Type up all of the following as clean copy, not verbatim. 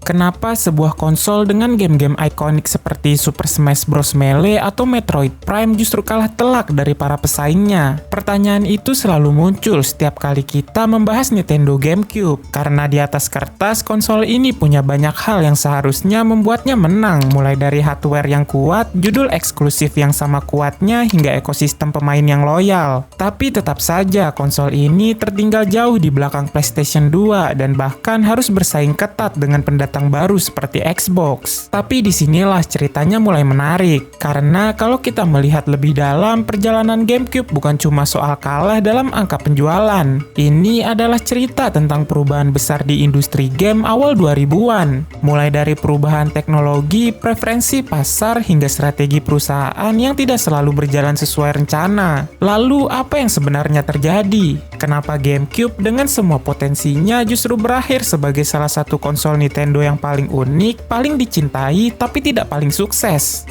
Kenapa sebuah konsol dengan game-game ikonik seperti Super Smash Bros. Melee atau Metroid Prime justru kalah telak dari para pesaingnya? Pertanyaan itu selalu muncul setiap kali kita membahas Nintendo GameCube, karena di atas kertas konsol ini punya banyak hal yang seharusnya membuatnya menang, mulai dari hardware yang kuat, judul eksklusif yang sama kuatnya, hingga ekosistem pemain yang loyal. Tapi tetap saja konsol ini tertinggal jauh di belakang PlayStation 2 dan bahkan harus bersaing ketat dengan pendatang baru seperti Xbox. Tapi disinilah ceritanya mulai menarik, karena kalau kita melihat lebih dalam, perjalanan GameCube bukan cuma soal kalah dalam angka penjualan. Ini adalah cerita tentang perubahan besar di industri game awal 2000-an. Mulai dari perubahan teknologi, preferensi pasar, hingga strategi perusahaan yang tidak selalu berjalan sesuai rencana. Lalu apa yang sebenarnya terjadi? Kenapa GameCube dengan semua potensinya justru berakhir sebagai salah satu konsol Nintendo yang paling unik, paling dicintai, tapi tidak paling sukses?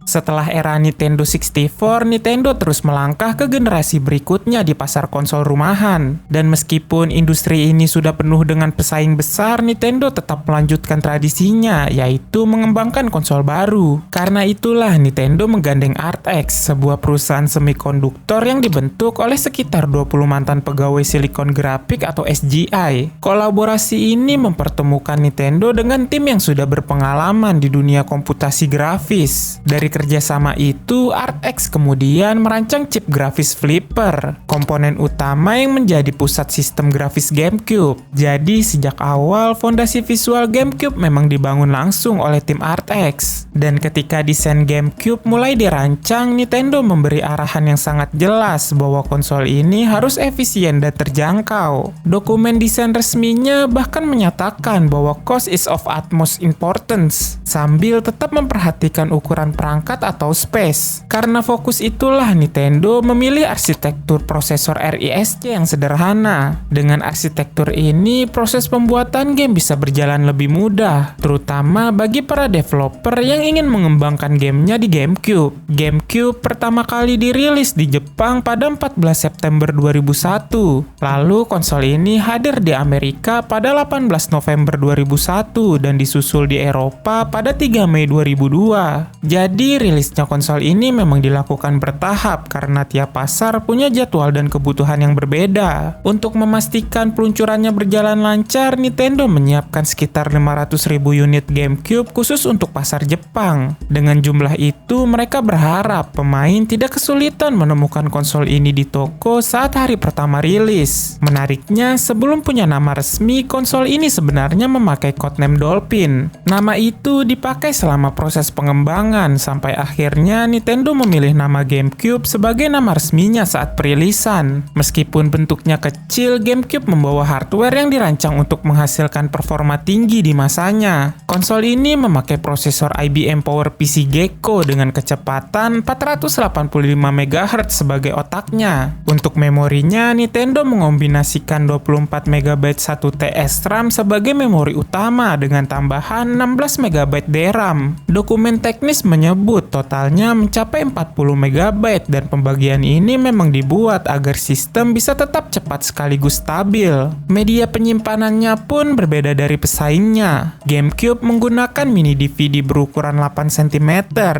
Setelah era Nintendo 64, Nintendo terus melangkah ke generasi berikutnya di pasar konsol rumahan. Dan meskipun industri ini sudah penuh dengan pesaing besar, Nintendo tetap melanjutkan tradisinya, yaitu mengembangkan konsol baru. Karena itulah Nintendo menggandeng ArtX, sebuah perusahaan semikonduktor yang dibentuk oleh sekitar 20 mantan pegawai Silicon Graphics atau SGI. Kolaborasi ini mempertemukan Nintendo dengan tim yang sudah berpengalaman di dunia komputasi grafis. Dari kerjasama itu, ArtX kemudian merancang chip grafis Flipper, komponen utama yang menjadi pusat sistem grafis GameCube. Jadi sejak awal, fondasi visual GameCube memang dibangun langsung oleh tim ArtX. Dan ketika desain GameCube mulai dirancang, Nintendo memberi arahan yang sangat jelas bahwa konsol ini harus efisien dan terjangkau. Dokumen desain resminya bahkan menyatakan bahwa cost is of utmost importance, sambil tetap memperhatikan ukuran perangkat atau space. Karena fokus itulah Nintendo memilih arsitektur prosesor RISC yang sederhana. Dengan arsitektur ini, proses pembuatan game bisa berjalan lebih mudah, terutama bagi para developer yang ingin mengembangkan gamenya di GameCube. GameCube pertama kali dirilis di Jepang pada 14 September 2001. Lalu konsol ini hadir di Amerika pada 18 November 2001 dan disusul di Eropa pada 3 Mei 2002. Jadi rilisnya konsol ini memang dilakukan bertahap karena tiap pasar punya jadwal dan kebutuhan yang berbeda. Untuk memastikan peluncurannya berjalan lancar, Nintendo menyiapkan sekitar 500.000 unit GameCube khusus untuk pasar Jepang. Dengan jumlah itu, mereka berharap pemain tidak kesulitan menemukan konsol ini di toko saat hari pertama rilis. Menariknya, sebelum punya nama resmi, konsol ini sebenarnya memakai codename Dolphin. Nama itu dipakai selama proses pengembangan sampai akhirnya Nintendo memilih nama GameCube sebagai nama resminya saat perilisan. Meskipun bentuknya kecil, GameCube membawa hardware yang dirancang untuk menghasilkan performa tinggi di masanya. Konsol ini memakai prosesor IBM PowerPC Gecko dengan kecepatan 485 MHz sebagai otaknya. Untuk memorinya, Nintendo mengombinasikan 24 MB 1TS RAM sebagai memori utama dengan tambahan 16 MB DRAM. Dokumen teknis menyebut totalnya mencapai 40 MB dan pembagian ini memang dibuat agar sistem bisa tetap cepat sekaligus stabil. Media penyimpanannya pun berbeda dari pesaingnya. GameCube menggunakan mini DVD berukuran 8 cm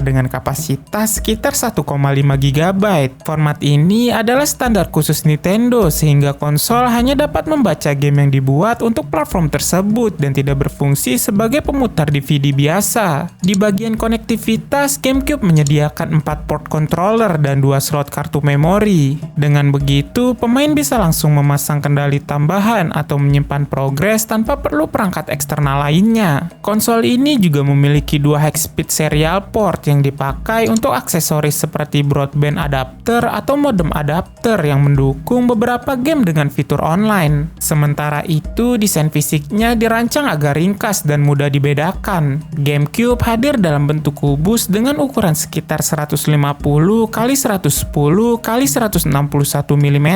dengan kapasitas sekitar 1,5 GB. Format ini adalah standar khusus Nintendo sehingga konsol hanya dapat membaca game yang dibuat untuk platform tersebut dan tidak berfungsi sebagai pemutar DVD biasa. Di bagian konektivitas, GameCube menyediakan 4 port controller dan 2 slot kartu memori. Dengan begitu, pemain bisa langsung memasang kendali tambahan atau menyimpan progres tanpa perlu perangkat eksternal lainnya. Konsol ini juga memiliki 2 high-speed serial port yang dipakai untuk aksesoris seperti broadband adapter atau modem adapter yang mendukung beberapa game dengan fitur online. Sementara itu, desain fisiknya dirancang agar ringkas dan mudah dibedakan. GameCube hadir dalam bentuk kubus dengan dengan ukuran sekitar 150 x 110 x 161 mm,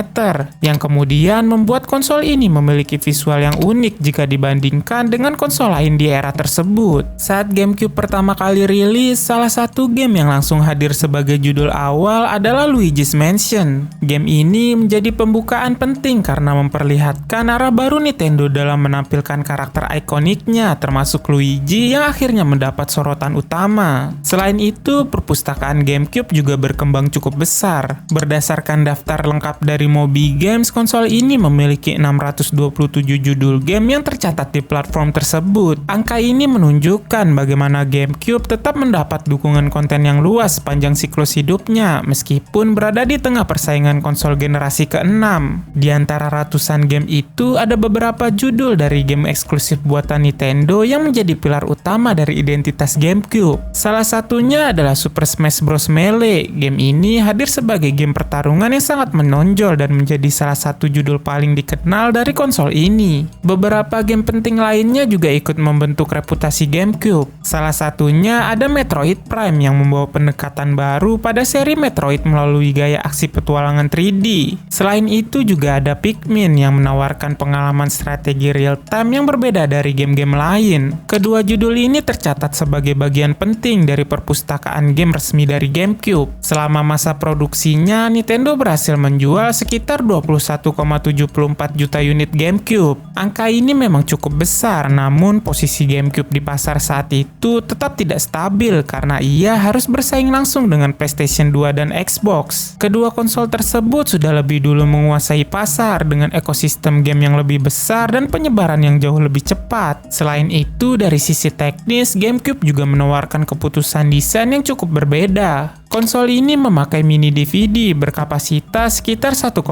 yang kemudian membuat konsol ini memiliki visual yang unik jika dibandingkan dengan konsol lain di era tersebut. Saat GameCube pertama kali rilis, salah satu game yang langsung hadir sebagai judul awal adalah Luigi's Mansion. Game ini menjadi pembukaan penting karena memperlihatkan arah baru Nintendo dalam menampilkan karakter ikoniknya, termasuk Luigi yang akhirnya mendapat sorotan utama. Selain itu, perpustakaan GameCube juga berkembang cukup besar. Berdasarkan daftar lengkap dari Moby Games, konsol ini memiliki 627 judul game yang tercatat di platform tersebut. Angka ini menunjukkan bagaimana GameCube tetap mendapat dukungan konten yang luas sepanjang siklus hidupnya, meskipun berada di tengah persaingan konsol generasi ke-6. Di antara ratusan game itu, ada beberapa judul dari game eksklusif buatan Nintendo yang menjadi pilar utama dari identitas GameCube. Salah satunya adalah Super Smash Bros. Melee. Game ini hadir sebagai game pertarungan yang sangat menonjol dan menjadi salah satu judul paling dikenal dari konsol ini. Beberapa game penting lainnya juga ikut membentuk reputasi GameCube. Salah satunya ada Metroid Prime yang membawa pendekatan baru pada seri Metroid melalui gaya aksi petualangan 3D. Selain itu juga ada Pikmin yang menawarkan pengalaman strategi real time yang berbeda dari game-game lain. Kedua judul ini tercatat sebagai bagian penting dari perpustakaan game resmi dari GameCube. Selama masa produksinya, Nintendo berhasil menjual sekitar 21,74 juta unit GameCube. Angka ini memang cukup besar, namun posisi GameCube di pasar saat itu tetap tidak stabil karena ia harus bersaing langsung dengan PlayStation 2 dan Xbox. Kedua konsol tersebut sudah lebih dulu menguasai pasar dengan ekosistem game yang lebih besar dan penyebaran yang jauh lebih cepat. Selain itu, dari sisi teknis, GameCube juga menawarkan keputusan desain yang cukup berbeda. Konsol ini memakai mini DVD berkapasitas sekitar 1,5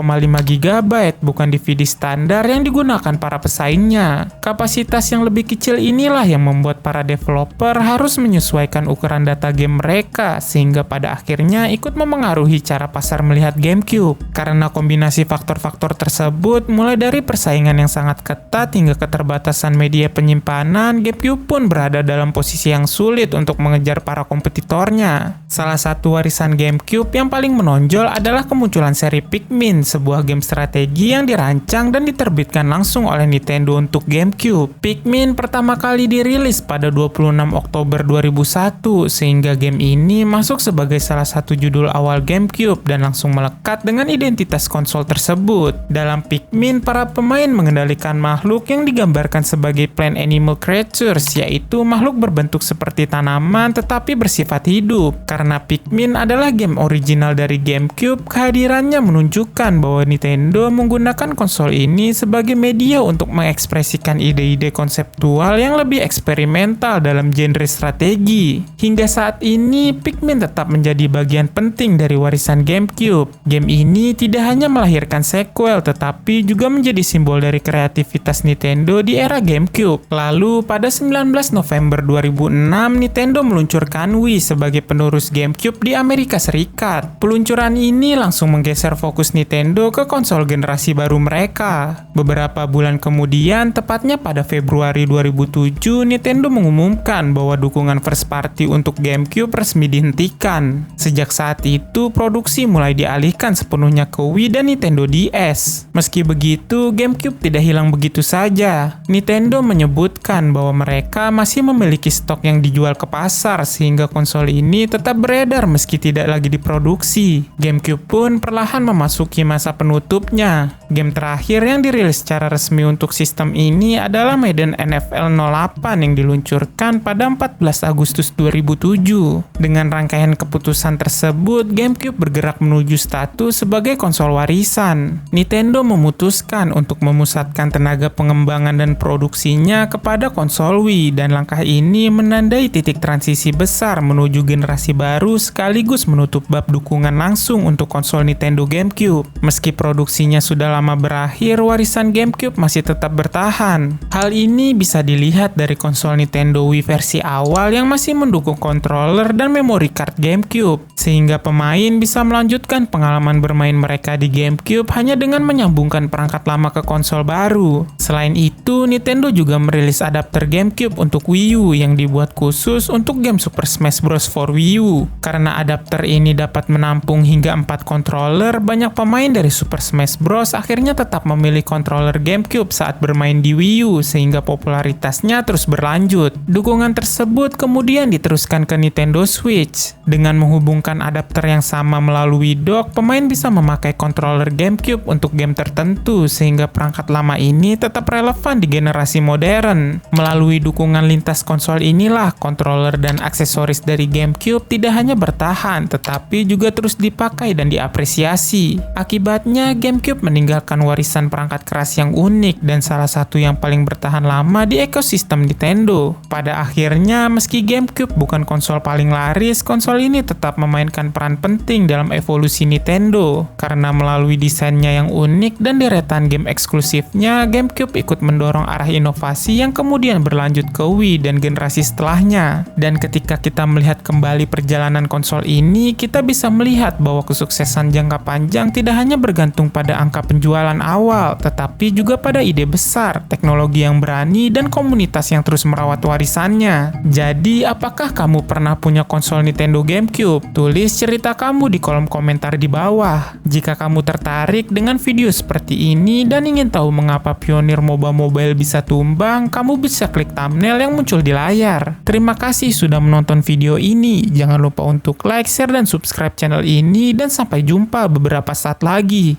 GB, bukan DVD standar yang digunakan para pesaingnya. Kapasitas yang lebih kecil inilah yang membuat para developer harus menyesuaikan ukuran data game mereka, sehingga pada akhirnya ikut memengaruhi cara pasar melihat GameCube. Karena kombinasi faktor-faktor tersebut, mulai dari persaingan yang sangat ketat hingga keterbatasan media penyimpanan, GameCube pun berada dalam posisi yang sulit untuk mengejar para kompetitornya. Salah satu warisan GameCube yang paling menonjol adalah kemunculan seri Pikmin, sebuah game strategi yang dirancang dan diterbitkan langsung oleh Nintendo untuk GameCube. Pikmin pertama kali dirilis pada 26 Oktober 2001, sehingga game ini masuk sebagai salah satu judul awal GameCube dan langsung melekat dengan identitas konsol tersebut. Dalam Pikmin, para pemain mengendalikan makhluk yang digambarkan sebagai plant animal creatures, yaitu makhluk berbentuk seperti tanaman tetapi bersifat hidup. Karena Pikmin adalah game original dari GameCube, kehadirannya menunjukkan bahwa Nintendo menggunakan konsol ini sebagai media untuk mengekspresikan ide-ide konseptual yang lebih eksperimental dalam genre strategi. Hingga saat ini, Pikmin tetap menjadi bagian penting dari warisan GameCube. Game ini tidak hanya melahirkan sequel, tetapi juga menjadi simbol dari kreativitas Nintendo di era GameCube. Lalu, pada 19 November 2006, Nintendo meluncurkan Wii sebagai penerus GameCube di Amerika Serikat. Peluncuran ini langsung menggeser fokus Nintendo ke konsol generasi baru mereka. Beberapa bulan kemudian, tepatnya pada Februari 2007, Nintendo mengumumkan bahwa dukungan first party untuk GameCube resmi dihentikan. Sejak saat itu, produksi mulai dialihkan sepenuhnya ke Wii dan Nintendo DS. Meski begitu, GameCube tidak hilang begitu saja. Nintendo menyebutkan bahwa mereka masih memiliki stok yang dijual ke pasar, sehingga konsol ini tetap beredar meski tidak lagi diproduksi. GameCube pun perlahan memasuki masa penutupnya. Game terakhir yang dirilis secara resmi untuk sistem ini adalah Madden NFL 08 yang diluncurkan pada 14 Agustus 2007. Dengan rangkaian keputusan tersebut, GameCube bergerak menuju status sebagai konsol warisan. Nintendo memutuskan untuk memusatkan tenaga pengembangan dan produksinya kepada konsol Wii, dan langkah ini menandai titik transisi besar menuju generasi baru sekaligus sekaligus menutup bab dukungan langsung untuk konsol Nintendo GameCube. Meski produksinya sudah lama berakhir, warisan GameCube masih tetap bertahan. Hal ini bisa dilihat dari konsol Nintendo Wii versi awal yang masih mendukung controller dan memory card GameCube, sehingga pemain bisa melanjutkan pengalaman bermain mereka di GameCube hanya dengan menyambungkan perangkat lama ke konsol baru. Selain itu, Nintendo juga merilis adapter GameCube untuk Wii U yang dibuat khusus untuk game Super Smash Bros. For Wii U. Karena adapter ini dapat menampung hingga 4 controller, banyak pemain dari Super Smash Bros. Akhirnya tetap memilih controller GameCube saat bermain di Wii U, sehingga popularitasnya terus berlanjut. Dukungan tersebut kemudian diteruskan ke Nintendo Switch. Dengan menghubungkan adapter yang sama melalui dock, pemain bisa memakai controller GameCube untuk game tertentu, sehingga perangkat lama ini tetap relevan di generasi modern. Melalui dukungan lintas konsol inilah, controller dan aksesoris dari GameCube tidak hanya bertahan, tetapi juga terus dipakai dan diapresiasi. Akibatnya, GameCube meninggalkan warisan perangkat keras yang unik dan salah satu yang paling bertahan lama di ekosistem Nintendo. Pada akhirnya, meski GameCube bukan konsol paling laris, konsol ini tetap memainkan peran penting dalam evolusi Nintendo. Karena melalui desainnya yang unik dan deretan game eksklusifnya, GameCube ikut mendorong arah inovasi yang kemudian berlanjut ke Wii dan generasi setelahnya. Dan ketika kita melihat kembali perjalanan konsol ini, kita bisa melihat bahwa kesuksesan jangka panjang tidak hanya bergantung pada angka penjualan awal, tetapi juga pada ide besar, teknologi yang berani, dan komunitas yang terus merawat warisannya. Jadi, apakah kamu pernah punya konsol Nintendo GameCube? Tulis cerita kamu di kolom komentar di bawah. Jika kamu tertarik dengan video seperti ini dan ingin tahu mengapa pionir MOBA mobile bisa tumbang, kamu bisa klik thumbnail yang muncul di layar. Terima kasih sudah menonton video ini. Jangan lupa untuk like, share, dan subscribe channel ini, dan sampai jumpa beberapa saat lagi.